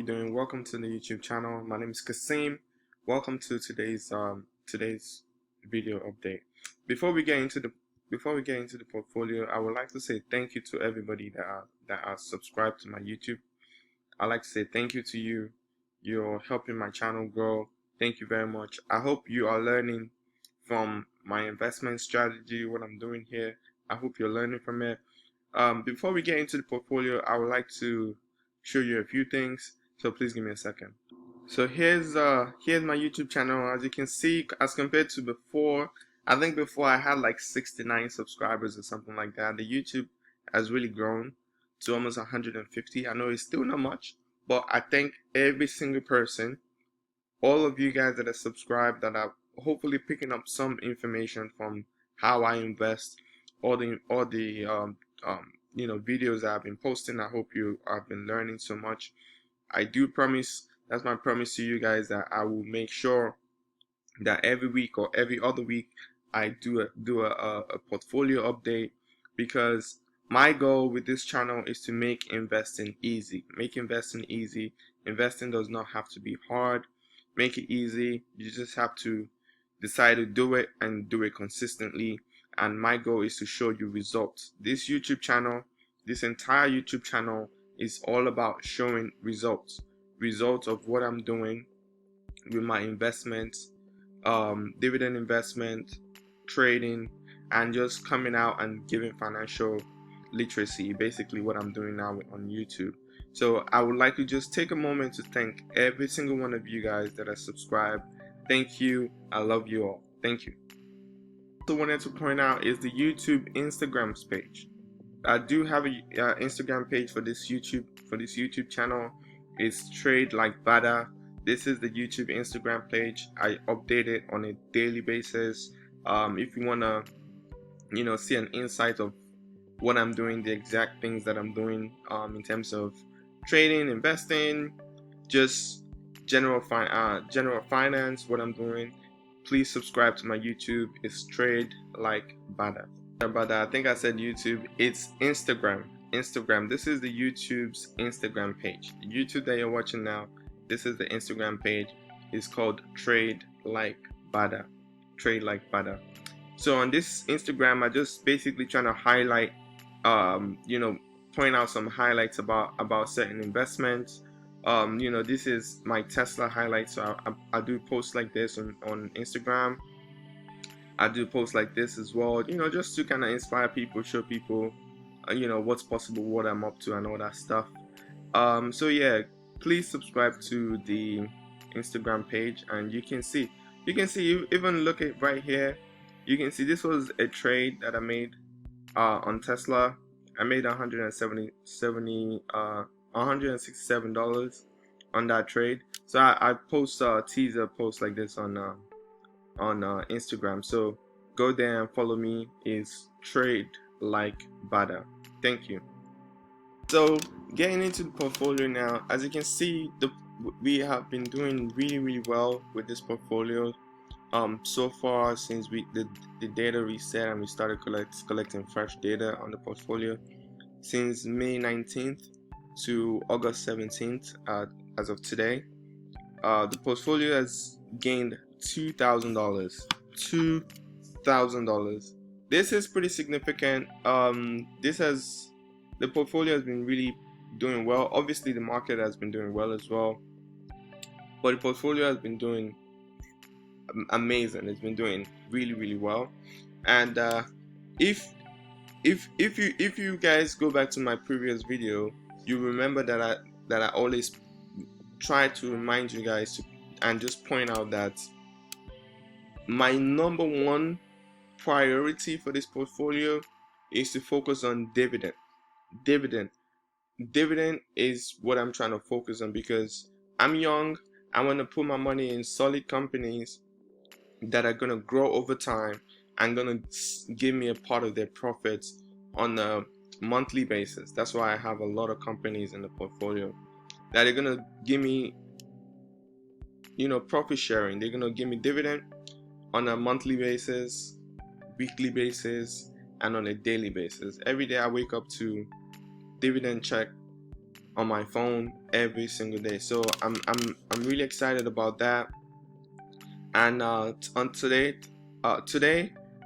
you doing? Welcome to the YouTube channel. My name is Kaseem. Welcome to today's video update. Before we get into the portfolio, I would like to say thank you to everybody that are subscribed to my YouTube. I'd like to say thank you to you. You're helping my channel grow. Thank you very much. I hope you are learning from my investment strategy, what I'm doing here. I hope you're learning from it. Before we get into the portfolio, I would like to show you a few things, so please give me a second. So here's my YouTube channel. As you can see, as compared to before, I think before I had like 69 subscribers or something like that. The YouTube has really grown to almost 150. I know it's still not much, but I thank every single person, all of you guys that are subscribed, that are hopefully picking up some information from how I invest, all the videos that I've been posting. I hope you have been learning so much. I do promise, that's my promise to you guys, that I will make sure that every week or every other week I do a portfolio update, because my goal with this channel is to make investing easy. Investing does not have to be hard. Make it easy. You just have to decide to do it and do it consistently. And my goal is to show you results. This YouTube channel, this entire YouTube channel, is all about showing results of what I'm doing with my investments, dividend investment, trading, and just coming out and giving financial literacy, basically what I'm doing now on YouTube. So I would like to just take a moment to thank every single one of you guys that are subscribed. Thank you. I love you all. Thank you. Also wanted to point out is the YouTube Instagram page. I do have a Instagram page for this YouTube channel. It's Tradelikebada. This is the YouTube Instagram page. I update it on a daily basis. If you wanna, see an insight of what I'm doing, the exact things that I'm doing, in terms of trading, investing, just general finance, what I'm doing, please subscribe to my YouTube. It's Tradelikebada. But I think I said YouTube. It's Instagram. This is the YouTube's Instagram page. The YouTube that you're watching now, this is the Instagram page. It's called Tradelikebada. So on this Instagram, I just basically trying to highlight, point out some highlights about certain investments. This is my Tesla highlights. So I do posts like this on Instagram. I do posts like this as well, just to kind of inspire people, show people, what's possible, what I'm up to, and all that stuff. So yeah, please subscribe to the Instagram page, and you can see, even look at right here, you can see this was a trade that I made on Tesla. I made $167 on that trade. So I post teaser posts like this on Instagram. So go there and follow me. Is Tradelikebada. Thank you. So getting into the portfolio now, as you can see, we have been doing really well with this portfolio. So far, since the data reset and we started collecting fresh data on the portfolio, since May 19th to August 17th, as of today, the portfolio has gained $2,000. $2,000. This is pretty significant. The portfolio has been really doing well. Obviously, the market has been doing well as well, but the portfolio has been doing amazing. It's been doing really well. And if you guys go back to my previous video, you remember that I always try to remind you guys and just point out that my number one priority for this portfolio is to focus on dividend. Dividend is what I'm trying to focus on, because I'm young. I want to put my money in solid companies that are going to grow over time and going to give me a part of their profits on a monthly basis. That's why I have a lot of companies in the portfolio that are going to give me, profit sharing. They're going to give me dividend on a monthly basis, weekly basis, and on a daily basis. Every day I wake up to dividend check on my phone every single day. So I'm really excited about that. And on today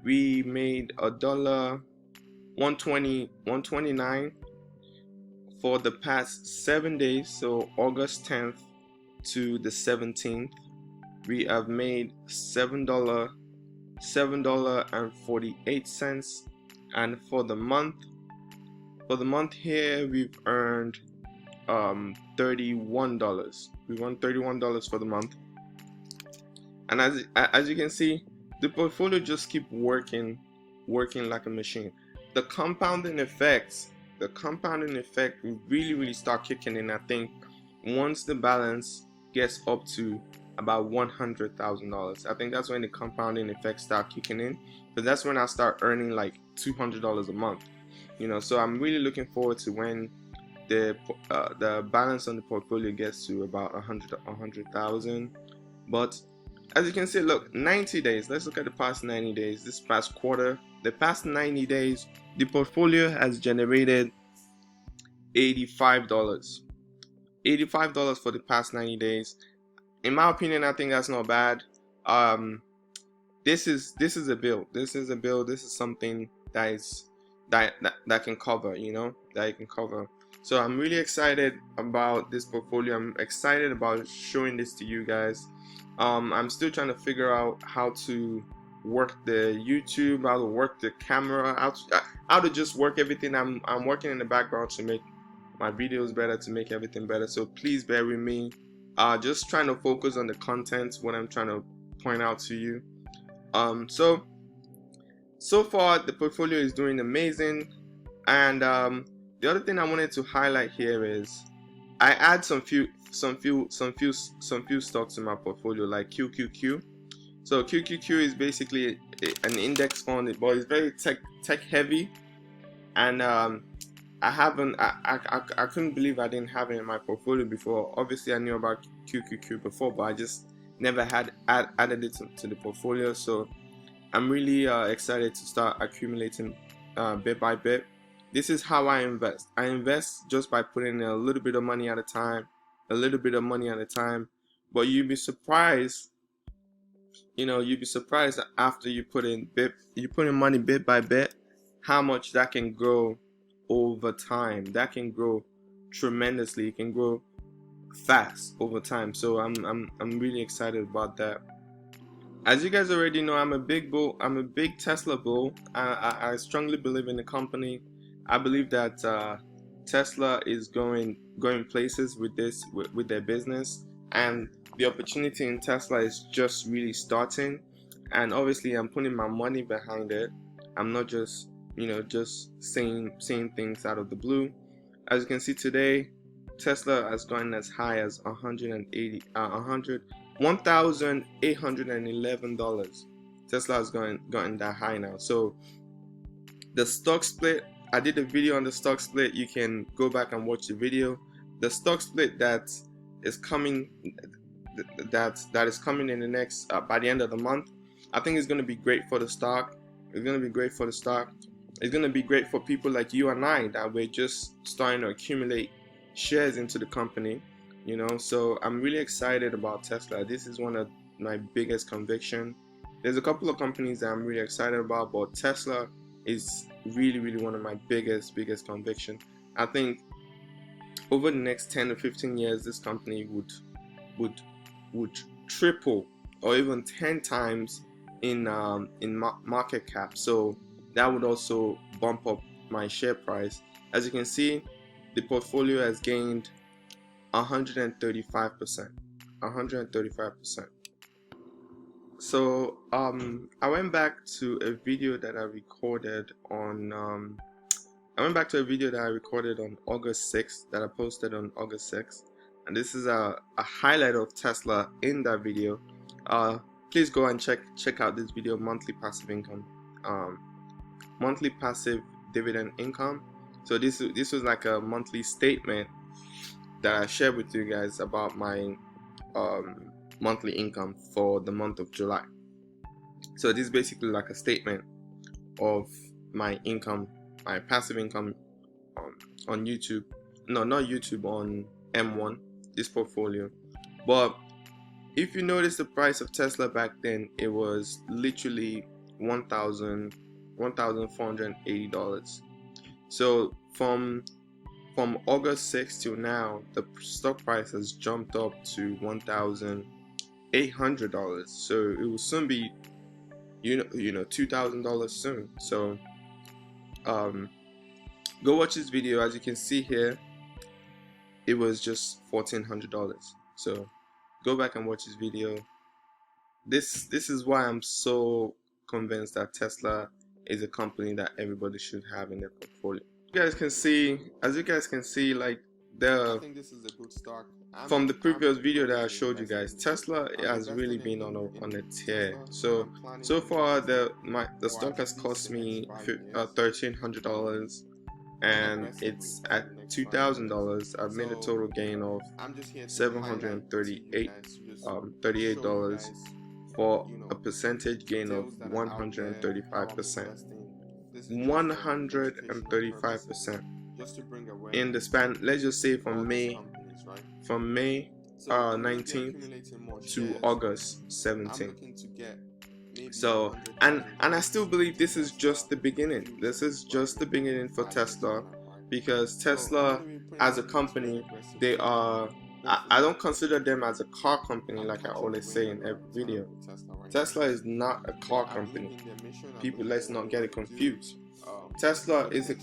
we made $1.29 for the past 7 days. So August 10th to the 17th, we have made $7.48. And for the month here, we've earned $31. We won $31 for the month. And as you can see, the portfolio just keep working like a machine. The compounding effect will really start kicking in, I think, once the balance gets up to about $100,000. I think that's when the compounding effects start kicking in, but that's when I start earning like $200 a month. So I'm really looking forward to when the balance on the portfolio gets to about 100,000. But as you can see, look, 90 days. Let's look at the past 90 days. This past quarter, the past 90 days, the portfolio has generated $85. $85 for the past 90 days. In my opinion, I think that's not bad. This is a bill. This is something that can cover, that you can cover. So I'm really excited about this portfolio. I'm excited about showing this to you guys. I'm still trying to figure out how to work the YouTube, how to work the camera, how to just work everything. I'm working in the background to make my videos better, to make everything better. So please bear with me. Just trying to focus on the content, what I'm trying to point out to you. So far the portfolio is doing amazing. And the other thing I wanted to highlight here is I add some few stocks in my portfolio, like QQQ. So QQQ is basically an index fund, but it's very tech heavy. And I couldn't believe I didn't have it in my portfolio before. Obviously I knew about QQQ before, but I just never had added it to the portfolio. So I'm really excited to start accumulating bit by bit. This is how I invest. I invest just by putting a little bit of money at a time, but you'd be surprised. You'd be surprised that after you put in money bit by bit, how much that can grow over time. That can grow tremendously. It can grow fast over time. So I'm really excited about that. As you guys already know, I'm a big bull. I'm a big Tesla bull. I strongly believe in the company. I believe that Tesla is going places with their business, and the opportunity in Tesla is just really starting. And obviously, I'm putting my money behind it. I'm not just saying things out of the blue. As you can see today, Tesla has gone as high as $1,811. Tesla has gotten that high now. So the stock split, I did a video on the stock split. You can go back and watch the video. The stock split that is coming in the next by the end of the month, I think it's going to be great for the stock. It's going to be great for the stock. It's going to be great for people like you and I that we're just starting to accumulate shares into the company. So I'm really excited about Tesla. This is one of my biggest conviction. There's a couple of companies that I'm really excited about, but Tesla is really one of my biggest conviction. I think over the next 10 to 15 years, this company would triple or even 10 times in market cap. So that would also bump up my share price. As you can see, the portfolio has gained 135%. So I went back to a video that I recorded on August 6th, that I posted on August 6th, and this is a highlight of Tesla in that video. Please go and check out this video, monthly passive dividend income. So this was like a monthly statement that I shared with you guys about my monthly income for the month of July. So this is basically like a statement of my income, my passive income on YouTube. no, not YouTube, on M1, this portfolio. But if you notice the price of Tesla back then, it was literally $1,480. So from August 6th till now, the stock price has jumped up to $1,800. So it will soon be, $2,000 soon. So go watch this video. As you can see here, it was just $1,400. So go back and watch this video. This is why I'm so convinced that Tesla is a company that everybody should have in their portfolio. As you guys can see, like, I think this is a good stock. From the previous video that I showed you guys, Tesla has really been on a tear. So far the stock has cost me $1,300, and it's at $2,000. I've made a total gain of $738 for a percentage gain of 135%. 135% in the span, let's just say from May 19th to August 17th. So and I still believe this is just the beginning. This is just the beginning for Tesla, because Tesla as a company, they are, I don't consider them as a car company like I always say in every video. Tesla is not a car company. People, let's not get it confused. Tesla is a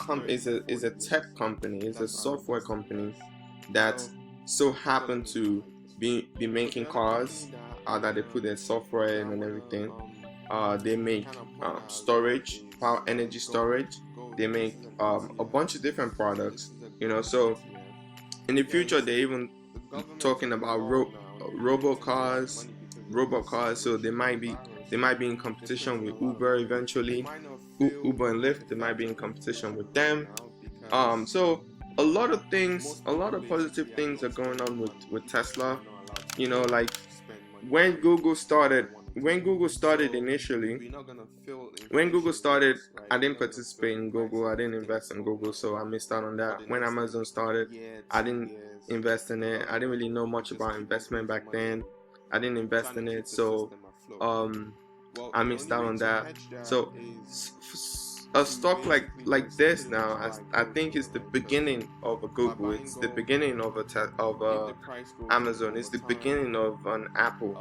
tech company, is a software company that so happen to be making cars that they put their software in and everything. They make storage, power energy storage. They make a bunch of different products, so in the future they're even talking about robot cars, so they might be in competition with Uber eventually. Uber and Lyft, they might be in competition with them. So a lot of positive things are going on with Tesla. Like when Google started initially, I didn't participate in Google, I didn't invest in Google, so I missed out on that. When Amazon started, I didn't invest in it. I didn't really know much about investment back then. I didn't invest in it, so I missed out on that. So a stock like this now, I think is the beginning of a Google. It's the beginning of Amazon. It's the beginning of an Apple.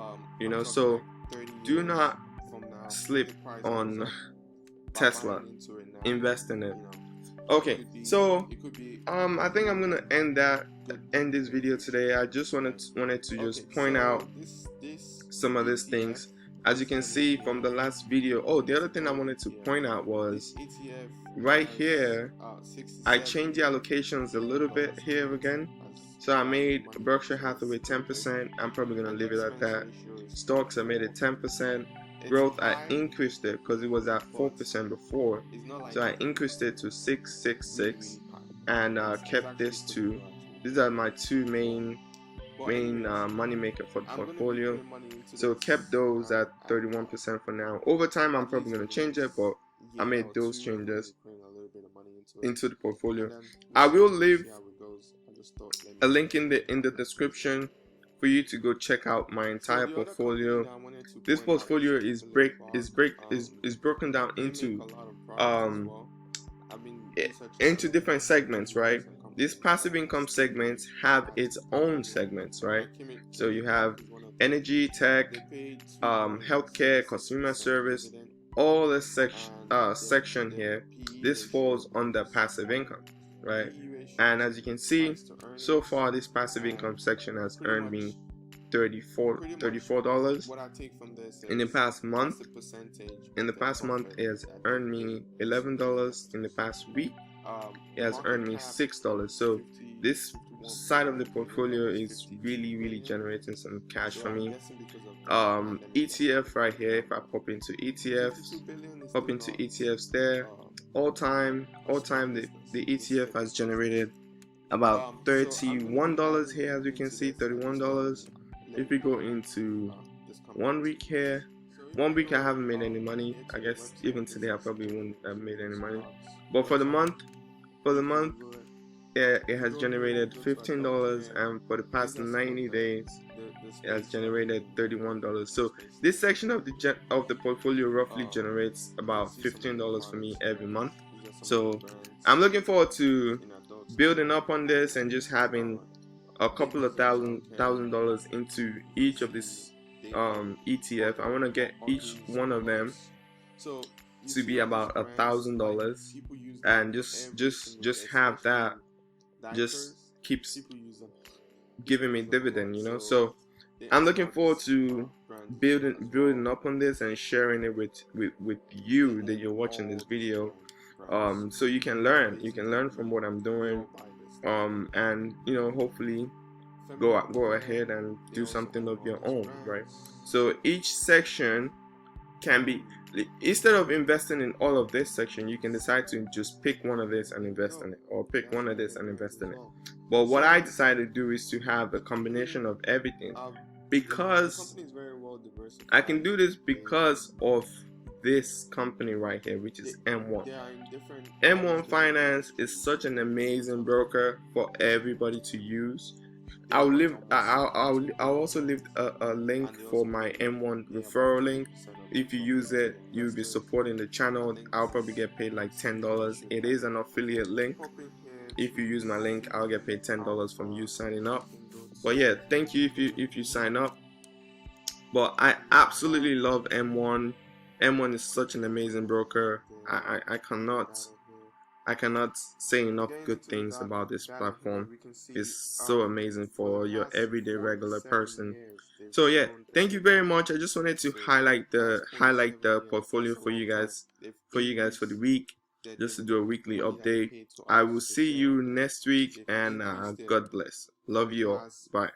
So do not sleep on Tesla. Invest in it. Okay, so I think I'm gonna end this video today. I just wanted to just point out some of these things. As you can see from the last video, the other thing I wanted to point out was right here, I changed the allocations a little bit here again. So I made Berkshire Hathaway 10%. I'm probably gonna leave it at that. Stocks, I made it 10%. Growth, I increased it because it was at 4% before, so I increased it to 666, and kept this to. These are my two main money maker for the portfolio. So kept those at 31% for now. Over time, I'm probably gonna change it, but I made those changes into the portfolio. I will leave a link in the description for you to go check out my entire portfolio. This portfolio is broken down into different segments, right? These passive income segments have its own segments, right? So you have energy, tech, healthcare, consumer service, all this section here. This falls under passive income, right? And as you can see, so far this passive income section has earned me $34 in the past month. In the past month, it has earned me $11. In the past week, it has earned me $6. So this side of the portfolio is really generating some cash for me. ETF right here, if I pop into ETFs there, all time the ETF has generated about $31 here. As you can see, $31. If we go into 1 week here, 1 week I haven't made any money. I guess even today I probably wouldn't have made any money. But for the month, it has generated $15, and for the past 90 days it has generated $31. So this section of the portfolio roughly generates about $15 for me every month. So I'm looking forward to building up on this and just having a couple of thousand dollars into each of this ETF. I want to get each one of them to be about $1,000, and just have that just keeps giving me dividend, you know. So I'm looking forward to building up on this and sharing it with you that you're watching this video, so you can learn from what I'm doing, and you know, hopefully go ahead and do something of your own, right? So each section can be, instead of investing in all of this section, you can decide to just pick one of this and invest in it, or pick one of this and invest in it. But what I decided to do is to have a combination of everything, because I can do this because of this company right here, which is M1. M1 Finance is such an amazing broker for everybody to use. I'll also leave a link for my M1 referral link. If you use it, you'll be supporting the channel. I'll probably get paid like $10. It is an affiliate link. If you use my link, I'll get paid $10 from you signing up. But yeah, thank you if you sign up. But I absolutely love M1. M1 is such an amazing broker. I cannot say enough good things about this platform. It's so amazing for your everyday regular person. So yeah, thank you very much. I just wanted to highlight the portfolio for you guys for the week, just to do a weekly update. I will see you next week, and God bless. Love you all. Bye.